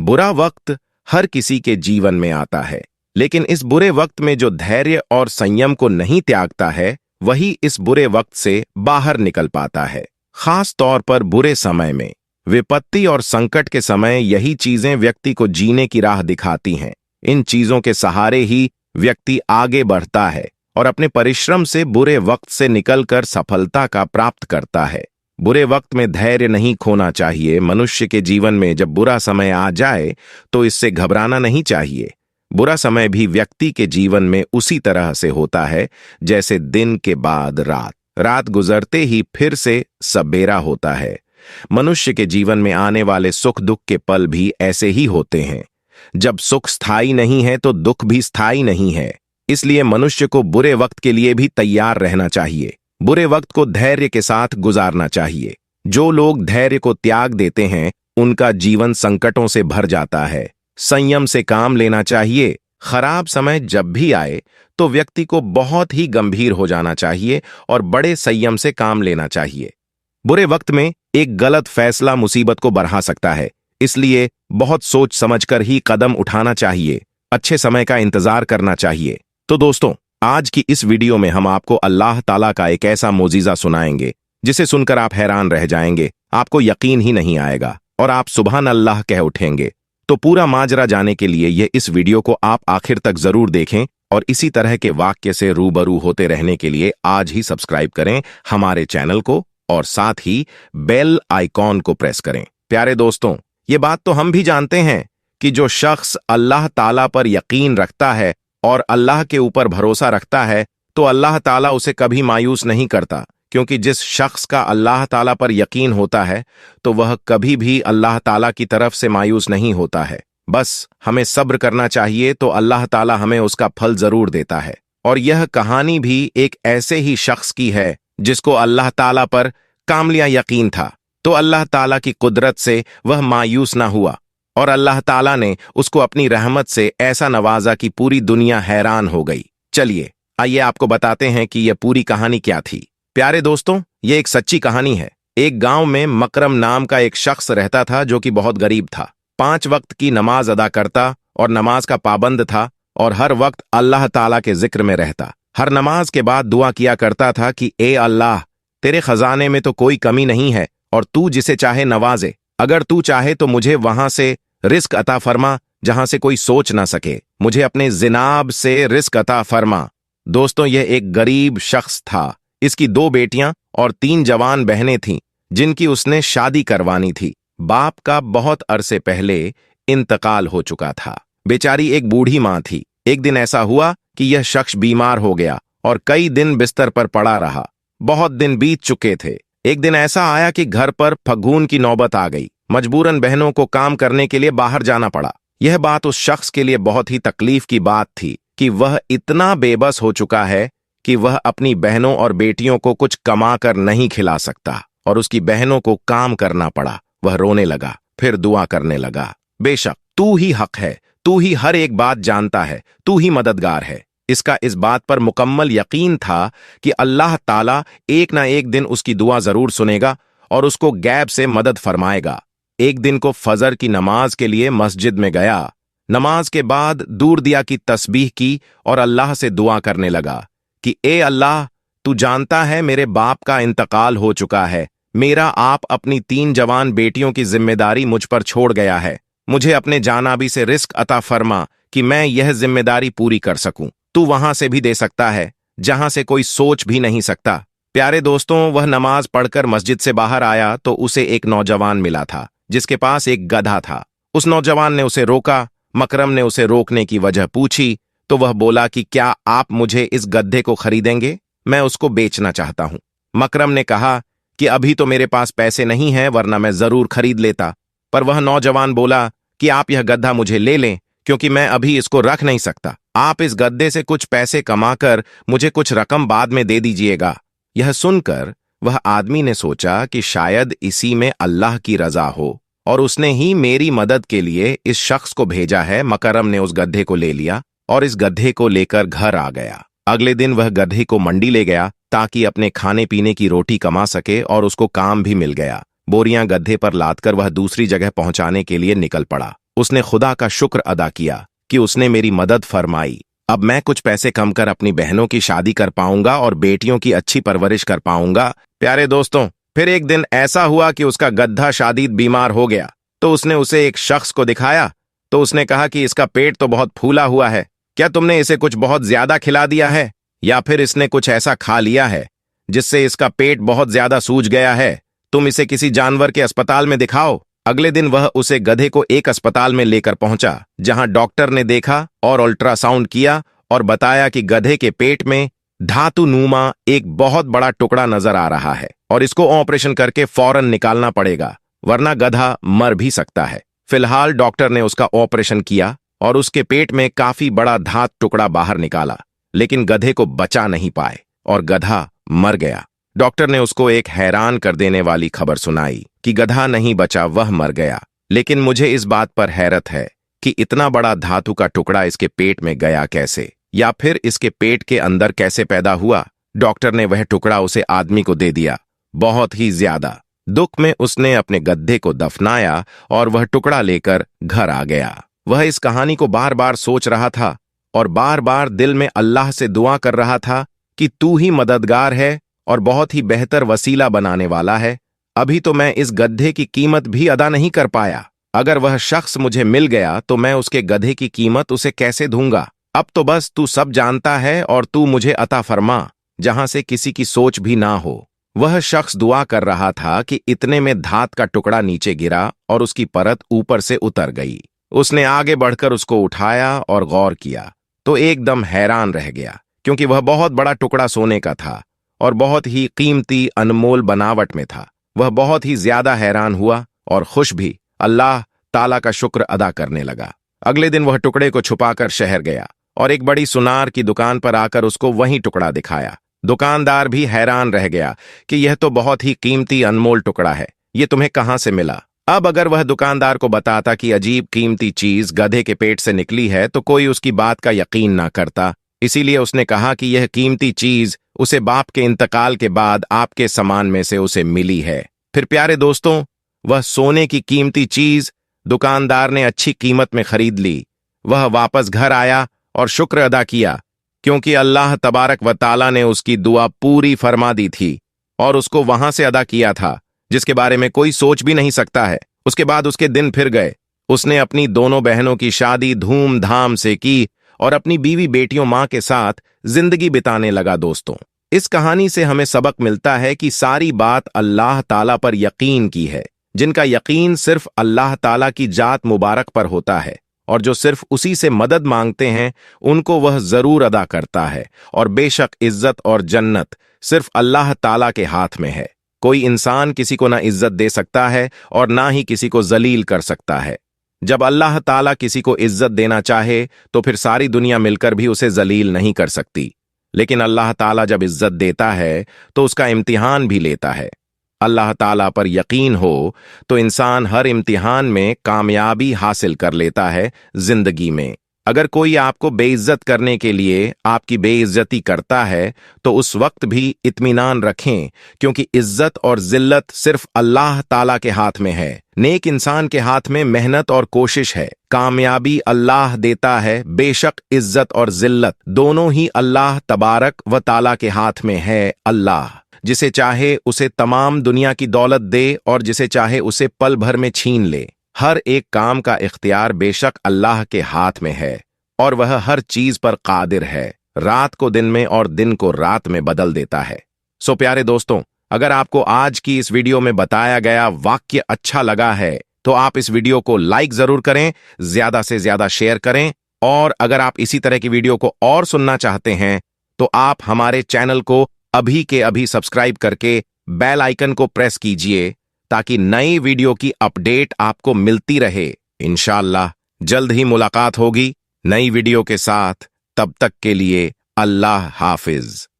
बुरा वक्त हर किसी के जीवन में आता है, लेकिन इस बुरे वक्त में जो धैर्य और संयम को नहीं त्यागता है, वही इस बुरे वक्त से बाहर निकल पाता है। खास तौर पर बुरे समय में, विपत्ति और संकट के समय यही चीजें व्यक्ति को जीने की राह दिखाती हैं। इन चीजों के सहारे ही व्यक्ति आगे बढ़ता है और अपने परिश्रम से बुरे वक्त से निकलकर सफलता का प्राप्त करता है। बुरे वक्त में धैर्य नहीं खोना चाहिए। मनुष्य के जीवन में जब बुरा समय आ जाए तो इससे घबराना नहीं चाहिए। बुरा समय भी व्यक्ति के जीवन में उसी तरह से होता है जैसे दिन के बाद रात, रात गुजरते ही फिर से सबेरा होता है। मनुष्य के जीवन में आने वाले सुख दुख के पल भी ऐसे ही होते हैं। जब सुख स्थायी नहीं है तो दुख भी स्थायी नहीं है। इसलिए मनुष्य को बुरे वक्त के लिए भी तैयार रहना चाहिए। बुरे वक्त को धैर्य के साथ गुजारना चाहिए। जो लोग धैर्य को त्याग देते हैं, उनका जीवन संकटों से भर जाता है। संयम से काम लेना चाहिए। खराब समय जब भी आए तो व्यक्ति को बहुत ही गंभीर हो जाना चाहिए और बड़े संयम से काम लेना चाहिए। बुरे वक्त में एक गलत फैसला मुसीबत को बढ़ा सकता है, इसलिए बहुत सोच समझकर ही कदम उठाना चाहिए। अच्छे समय का इंतजार करना चाहिए। तो दोस्तों, आज की इस वीडियो में हम आपको अल्लाह ताला का एक ऐसा मोजीजा सुनाएंगे जिसे सुनकर आप हैरान रह जाएंगे, आपको यकीन ही नहीं आएगा और आप सुभान अल्लाह कह उठेंगे। तो पूरा माजरा जाने के लिए ये इस वीडियो को आप आखिर तक जरूर देखें और इसी तरह के वाक्य से रूबरू होते रहने के लिए आज ही सब्सक्राइब करें हमारे चैनल को और साथ ही बेल आइकॉन को प्रेस करें। प्यारे दोस्तों, ये बात तो हम भी जानते हैं कि जो शख्स अल्लाह ताला पर यकीन रखता है और अल्लाह के ऊपर भरोसा रखता है तो अल्लाह ताला उसे कभी मायूस नहीं करता, क्योंकि जिस शख्स का अल्लाह ताला पर यकीन होता है तो वह कभी भी अल्लाह ताला की तरफ से मायूस नहीं होता है। बस हमें सब्र करना चाहिए तो अल्लाह ताला हमें उसका फल जरूर देता है। और यह कहानी भी एक ऐसे ही शख्स की है जिसको अल्लाह ताला पर कामलिया यकीन था, तो अल्लाह ताला की कुदरत से वह मायूस ना हुआ और अल्लाह ताला ने उसको अपनी रहमत से ऐसा नवाजा कि पूरी दुनिया हैरान हो गई। चलिए आइए आपको बताते हैं कि यह पूरी कहानी क्या थी। प्यारे दोस्तों, ये एक सच्ची कहानी है। एक गांव में मकरम नाम का एक शख्स रहता था जो कि बहुत गरीब था। 5 वक्त की नमाज अदा करता और नमाज का पाबंद था और हर वक्त अल्लाह ताला के जिक्र में रहता। हर नमाज के बाद दुआ किया करता था कि ए अल्लाह, तेरे खजाने में तो कोई कमी नहीं है और तू जिसे चाहे नवाजे। अगर तू चाहे तो मुझे वहां से रिस्क अता फरमा जहां से कोई सोच ना सके। मुझे अपने जिनाब से रिस्क अता फरमा। दोस्तों, यह एक गरीब शख्स था। इसकी 2 बेटियां और 3 जवान बहनें थीं जिनकी उसने शादी करवानी थी। बाप का बहुत अरसे पहले इंतकाल हो चुका था। बेचारी एक बूढ़ी मां थी। एक दिन ऐसा हुआ कि यह शख्स बीमार हो गया और कई दिन बिस्तर पर पड़ा रहा। बहुत दिन बीत चुके थे। एक दिन ऐसा आया कि घर पर फगून की नौबत आ गई। मजबूरन बहनों को काम करने के लिए बाहर जाना पड़ा। यह बात उस शख्स के लिए बहुत ही तकलीफ की बात थी कि वह इतना बेबस हो चुका है कि वह अपनी बहनों और बेटियों को कुछ कमा कर नहीं खिला सकता और उसकी बहनों को काम करना पड़ा। वह रोने लगा, फिर दुआ करने लगा, बेशक तू ही हक है, तू ही हर एक बात जानता है, तू ही मददगार है। इसका इस बात पर मुकम्मल यकीन था कि अल्लाह ताला एक ना एक दिन उसकी दुआ जरूर सुनेगा और उसको गैब से मदद फरमाएगा। एक दिन को फजर की नमाज के लिए मस्जिद में गया। नमाज के बाद दूर दिया की तस्बीह की और अल्लाह से दुआ करने लगा कि ए अल्लाह, तू जानता है मेरे बाप का इंतकाल हो चुका है। मेरा आप अपनी 3 जवान बेटियों की जिम्मेदारी मुझ पर छोड़ गया है। मुझे अपने जानाबी से रिस्क अता फरमा कि मैं यह जिम्मेदारी पूरी कर सकूं। तू वहां से भी दे सकता है जहां से कोई सोच भी नहीं सकता। प्यारे दोस्तों, वह नमाज पढ़कर मस्जिद से बाहर आया तो उसे एक नौजवान मिला था जिसके पास एक गधा था। उस नौजवान ने उसे रोका। मकरम ने उसे रोकने की वजह पूछी तो वह बोला कि क्या आप मुझे इस गधे को खरीदेंगे? मैं उसको बेचना चाहता हूं। मकरम ने कहा कि अभी तो मेरे पास पैसे नहीं हैं, वरना मैं जरूर खरीद लेता। पर वह नौजवान बोला कि आप यह गधा मुझे ले लें, क्योंकि मैं अभी इसको रख नहीं सकता। आप इस गद्दे से कुछ पैसे कमाकर मुझे कुछ रकम बाद में दे दीजिएगा। यह सुनकर वह आदमी ने सोचा कि शायद इसी में अल्लाह की रजा हो और उसने ही मेरी मदद के लिए इस शख्स को भेजा है। मकरम ने उस गधे को ले लिया और इस गधे को लेकर घर आ गया। अगले दिन वह गधे को मंडी ले गया ताकि अपने खाने पीने की रोटी कमा सके और उसको काम भी मिल गया। बोरियां गधे पर लादकर वह दूसरी जगह पहुंचाने के लिए निकल पड़ा। उसने खुदा का शुक्र अदा किया कि उसने मेरी मदद फरमाई। अब मैं कुछ पैसे कम कर अपनी बहनों की शादी कर पाऊंगा और बेटियों की अच्छी परवरिश कर पाऊंगा। प्यारे दोस्तों, फिर एक दिन ऐसा हुआ कि उसका गधा शादीद बीमार हो गया। तो उसने उसे एक शख्स को दिखाया। तो उसने कहा कि इसका पेट तो बहुत फूला हुआ है, क्या तुमने इसे कुछ बहुत ज्यादा खिला दिया है, या फिर इसने कुछ ऐसा खा लिया है जिससे इसका पेट बहुत ज्यादा सूज गया है? तुम इसे किसी जानवर के अस्पताल में दिखाओ। अगले दिन वह उसे गधे को एक अस्पताल में लेकर पहुंचा, जहां डॉक्टर ने देखा और अल्ट्रासाउंड किया और बताया कि गधे के पेट में धातु नुमा एक बहुत बड़ा टुकड़ा नजर आ रहा है और इसको ऑपरेशन करके फौरन निकालना पड़ेगा, वरना गधा मर भी सकता है। फिलहाल डॉक्टर ने उसका ऑपरेशन किया और उसके पेट में काफी बड़ा धात टुकड़ा बाहर निकाला, लेकिन गधे को बचा नहीं पाए और गधा मर गया। डॉक्टर ने उसको एक हैरान कर देने वाली खबर सुनाई कि गधा नहीं बचा, वह मर गया। लेकिन मुझे इस बात पर हैरत है कि इतना बड़ा धातु का टुकड़ा इसके पेट में गया कैसे, या फिर इसके पेट के अंदर कैसे पैदा हुआ। डॉक्टर ने वह टुकड़ा उसे आदमी को दे दिया। बहुत ही ज्यादा दुख में उसने अपने गधे को दफनाया और वह टुकड़ा लेकर घर आ गया। वह इस कहानी को बार बार सोच रहा था और बार बार दिल में अल्लाह से दुआ कर रहा था कि तू ही मददगार है और बहुत ही बेहतर वसीला बनाने वाला है। अभी तो मैं इस गधे की कीमत भी अदा नहीं कर पाया। अगर वह शख्स मुझे मिल गया तो मैं उसके गधे की कीमत उसे कैसे दूंगा। अब तो बस तू सब जानता है और तू मुझे अता फरमा, जहां से किसी की सोच भी ना हो। वह शख्स दुआ कर रहा था कि इतने में धात का टुकड़ा नीचे गिरा और उसकी परत ऊपर से उतर गई। उसने आगे बढ़कर उसको उठाया और गौर किया तो एकदम हैरान रह गया, क्योंकि वह बहुत बड़ा टुकड़ा सोने का था और बहुत ही कीमती अनमोल बनावट में था। वह बहुत ही ज्यादा हैरान हुआ और खुश भी अल्लाह ताला का शुक्र अदा करने लगा। अगले दिन वह टुकड़े को छुपाकर शहर गया और एक बड़ी सुनार की दुकान पर आकर उसको वही टुकड़ा दिखाया। दुकानदार भी हैरान रह गया कि यह तो बहुत ही कीमती अनमोल टुकड़ा है, ये तुम्हें कहां से मिला। अब अगर वह दुकानदार को बताता कि अजीब कीमती चीज गधे के पेट से निकली है तो कोई उसकी बात का यकीन ना करता। इसीलिए उसने कहा कि यह कीमती चीज उसे बाप के इंतकाल के बाद आपके सामान में से उसे मिली है। फिर प्यारे दोस्तों, वह सोने की कीमती चीज दुकानदार ने अच्छी कीमत में खरीद ली। वह वापस घर आया और शुक्र अदा किया, क्योंकि अल्लाह तबारक व ताला ने उसकी दुआ पूरी फरमा दी थी और उसको वहां से अदा किया था जिसके बारे में कोई सोच भी नहीं सकता है। उसके बाद उसके दिन फिर गए। उसने अपनी दोनों बहनों की शादी धूमधाम से की और अपनी बीवी बेटियों मां के साथ जिंदगी बिताने लगा। दोस्तों, इस कहानी से हमें सबक मिलता है कि सारी बात अल्लाह ताला पर यकीन की है। जिनका यकीन सिर्फ अल्लाह ताला की जात मुबारक पर होता है और जो सिर्फ उसी से मदद मांगते हैं उनको वह जरूर अदा करता है। और बेशक इज्जत और जन्नत सिर्फ अल्लाह ताला के हाथ में है। कोई इंसान किसी को ना इज्जत दे सकता है और ना ही किसी को जलील कर सकता है। जब अल्लाह ताला किसी को इज्जत देना चाहे तो फिर सारी दुनिया मिलकर भी उसे जलील नहीं कर सकती, लेकिन अल्लाह ताला जब इज्जत देता है तो उसका इम्तिहान भी लेता है। अल्लाह ताला पर यकीन हो तो इंसान हर इम्तिहान में कामयाबी हासिल कर लेता है जिंदगी में। अगर कोई आपको बेइज्जत करने के लिए आपकी बेइज्जती करता है तो उस वक्त भी इत्मीनान रखें, क्योंकि इज्जत और जिल्लत सिर्फ अल्लाह ताला के हाथ में है। नेक इंसान के हाथ में मेहनत और कोशिश है। कामयाबी अल्लाह देता है। बेशक इज्जत और जिल्लत दोनों ही अल्लाह तबारक व ताला के हाथ में है। अल्लाह जिसे चाहे उसे तमाम दुनिया की दौलत दे और जिसे चाहे उसे पल भर में छीन ले। हर एक काम का इख्तियार बेशक अल्लाह के हाथ में है और वह हर चीज पर कादिर है। रात को दिन में और दिन को रात में बदल देता है। सो प्यारे दोस्तों, अगर आपको आज की इस वीडियो में बताया गया वाक्य अच्छा लगा है तो आप इस वीडियो को लाइक जरूर करें, ज्यादा से ज्यादा शेयर करें, और अगर आप इसी तरह की वीडियो को और सुनना चाहते हैं तो आप हमारे चैनल को अभी के अभी सब्सक्राइब करके बेल आइकन को प्रेस कीजिए ताकि नई वीडियो की अपडेट आपको मिलती रहे। इंशाअल्लाह जल्द ही मुलाकात होगी नई वीडियो के साथ। तब तक के लिए अल्लाह हाफिज।